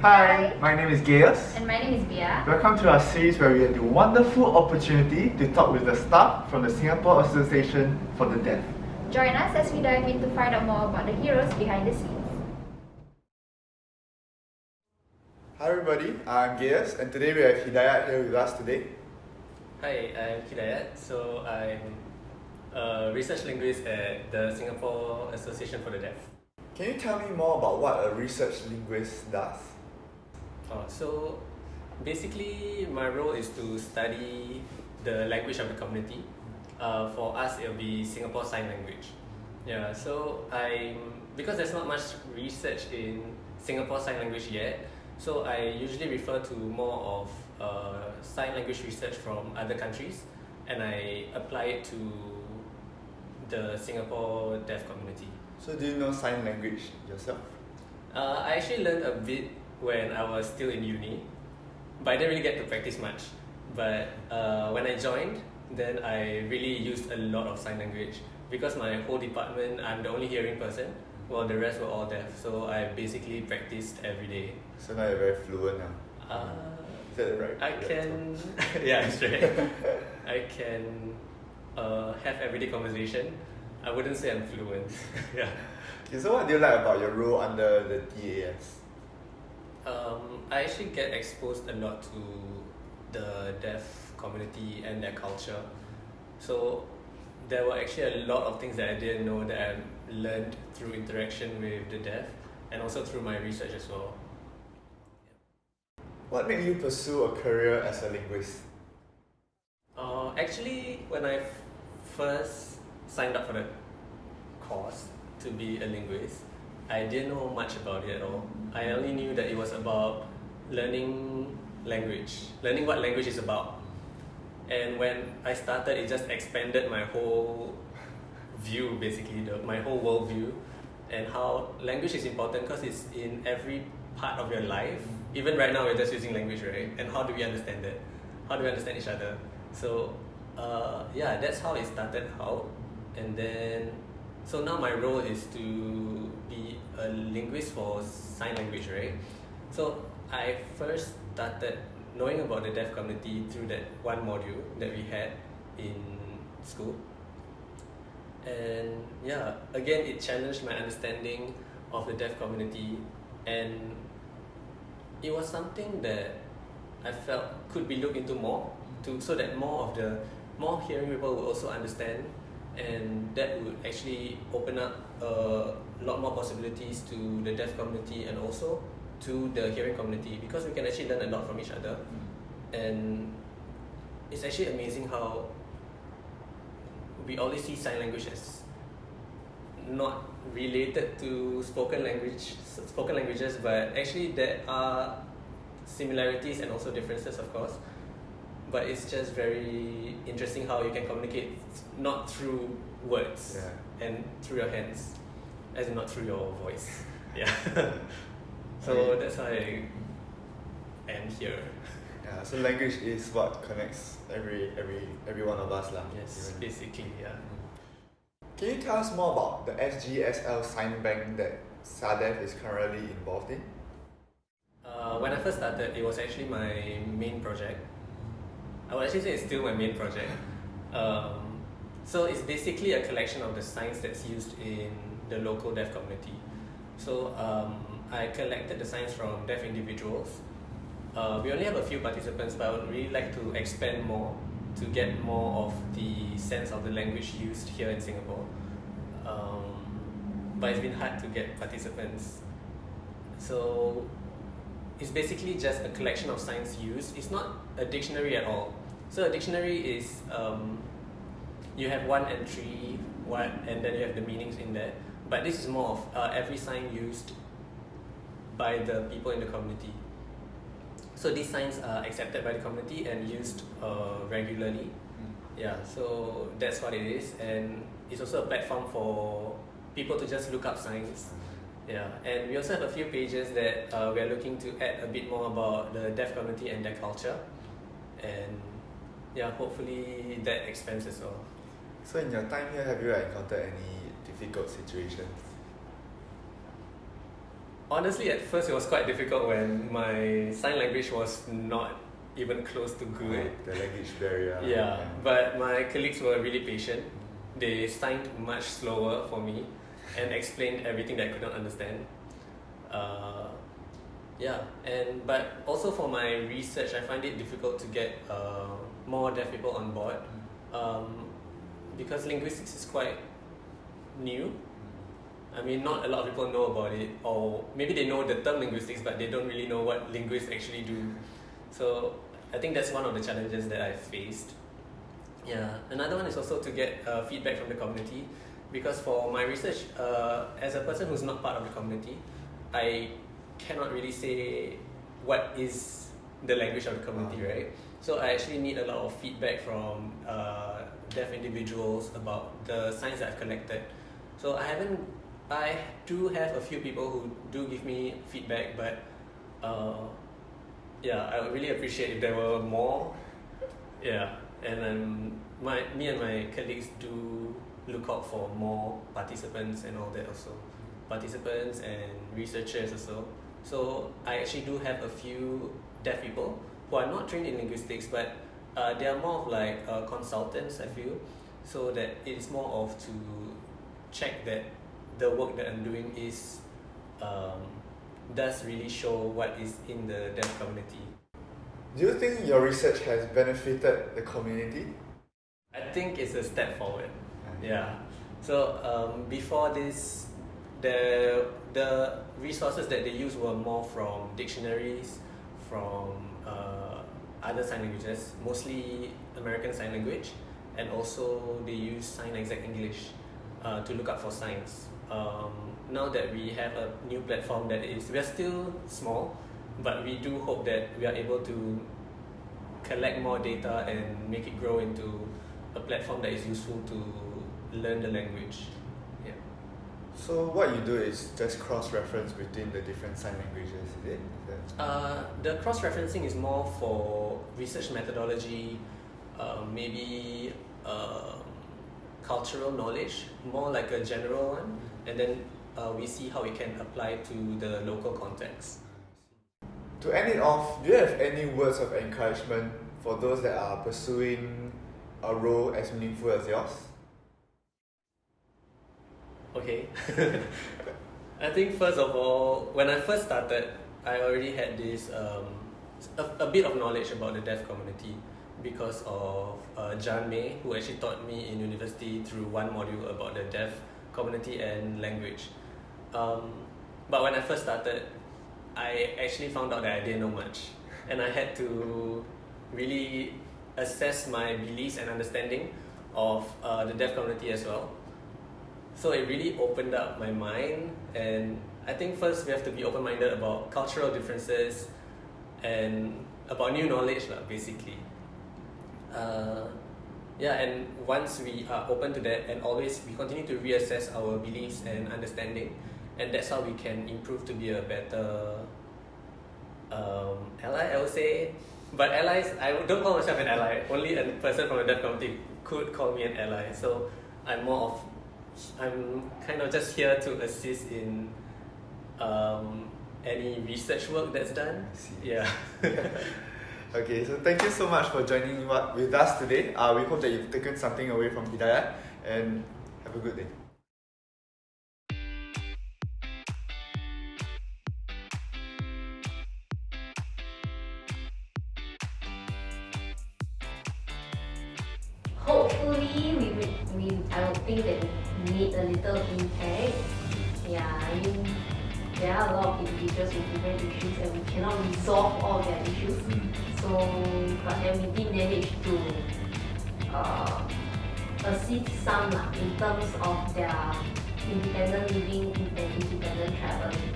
Hi, my name is Gaius. And my name is Bia. Welcome to our series where we have the wonderful opportunity to talk with the staff from the Singapore Association for the Deaf. Join us as we dive in to find out more about the heroes behind the scenes. Hi everybody, I'm Gaius and today we have Hidayat here with us today. Hi, I'm Hidayat. So I'm a research linguist at the Singapore Association for the Deaf. Can you tell me more about what a research linguist does? So basically my role is to study the language of the community. For us it'll be Singapore Sign Language. Yeah, so because there's not much research in Singapore Sign Language yet, so I usually refer to more of sign language research from other countries and I apply it to the Singapore deaf community. So do you know sign language yourself? I actually learned a bit when I was still in uni, but I didn't really get to practice much. But when I joined, then I really used a lot of sign language because my whole department, I'm the only hearing person, while the rest were all deaf. So I basically practiced every day. So now you're very fluent now. Is that right? I can, yeah, that's right. I can have everyday conversation. I wouldn't say I'm fluent. Yeah. Okay, so what do you like about your role under the DAS? I actually get exposed a lot to the deaf community and their culture. So there were actually a lot of things that I didn't know that I learned through interaction with the deaf and also through my research as well. What made you pursue a career as a linguist? Actually, when I first signed up for the course to be a linguist, I didn't know much about it at all. I only knew that it was about learning language, learning what language is about. And when I started, it just expanded my whole view, basically, my whole worldview, and how language is important because it's in every part of your life. Even right now, we're just using language, right? And how do we understand it? How do we understand each other? So, yeah, that's how it started out. And then, so now my role is to be a linguist for sign language, right? So I first started knowing about the deaf community through that one module that we had in school. And yeah, again, it challenged my understanding of the deaf community, and it was something that I felt could be looked into more, so that more hearing people will also understand, and that would actually open up a lot more possibilities to the deaf community and also to the hearing community, because we can actually learn a lot from each other. And it's actually amazing how we always see sign language as not related to spoken languages, but actually there are similarities and also differences, of course. But it's just very interesting how you can communicate not through words and through your hands, as in not through your voice. Yeah. So that's why I am here. Yeah, so language is what connects every one of us lah. Yes, basically, yeah. Can you tell us more about the FFSL sign bank that SADeaf is currently involved in? When I first started, it was actually my main project. I would actually say it's still my main project. So it's basically a collection of the signs that's used in the local deaf community. So I collected the signs from deaf individuals. We only have a few participants, but I would really like to expand more to get more of the sense of the language used here in Singapore. But it's been hard to get participants. So it's basically just a collection of signs used. It's not a dictionary at all. So a dictionary is, you have one entry, and then you have the meanings in there. But this is more of every sign used by the people in the community. So these signs are accepted by the community and used regularly. Yeah, so that's what it is. And it's also a platform for people to just look up signs. Yeah, and we also have a few pages that we are looking to add a bit more about the deaf community and their culture. And yeah, hopefully that expands as well. So in your time here, have you encountered any difficult situations? Honestly, at first it was quite difficult when my sign language was not even close to good. The language barrier. Yeah, but my colleagues were really patient. They signed much slower for me and explained everything that I could not understand. But also for my research, I find it difficult to get more deaf people on board because linguistics is quite new. I mean, not a lot of people know about it, or maybe they know the term linguistics, but they don't really know what linguists actually do. So I think that's one of the challenges that I faced. Yeah, another one is also to get feedback from the community, because for my research, as a person who's not part of the community, I cannot really say what is the language of the community, right? So I actually need a lot of feedback from deaf individuals about the signs that I've collected. So I do have a few people who do give me feedback, but I would really appreciate if there were more. Yeah, and me and my colleagues do look out for more participants and all that also. Participants and researchers also. So I actually do have a few deaf people who are not trained in linguistics, but they are more of like consultants, I feel. So that it's more of to check that the work that I'm doing is does really show what is in the deaf community. Do you think your research has benefited the community? I think it's a step forward. Yeah. So before this, the resources that they used were more from dictionaries, from other sign languages, mostly American Sign Language, and also they use Sign Exact English to look up for signs. Now that we have a new platform we are still small, but we do hope that we are able to collect more data and make it grow into a platform that is useful to learn the language. Yeah. So what you do is just cross-reference between the different sign languages, is it? The cross-referencing is more for research methodology, maybe cultural knowledge, more like a general one, and then we see how it can apply to the local context. To end it off, do you have any words of encouragement for those that are pursuing a role as meaningful as yours? Okay. I think first of all, when I first started, I already had this a bit of knowledge about the deaf community because of Jan May, who actually taught me in university through one module about the deaf community and language. But when I first started, I actually found out that I didn't know much, and I had to really assess my beliefs and understanding of the deaf community as well. So it really opened up my mind, and I think first we have to be open-minded about cultural differences and about new knowledge, basically. And once we are open to that, and always we continue to reassess our beliefs and understanding, and that's how we can improve to be a better ally, I would say. But allies, I don't call myself an ally. Only a person from a deaf community could call me an ally. So I'm kind of just here to assist in any research work that's done. Yeah. Okay, so thank you so much for joining with us today. We hope that you've taken something away from Hidayat, and have a good day. Hopefully, I would think that we made a little impact. Yeah, I mean, there are a lot of individuals with different issues and we cannot resolve all their issues. So, but then we did manage to assist some in terms of their independent living and independent traveling.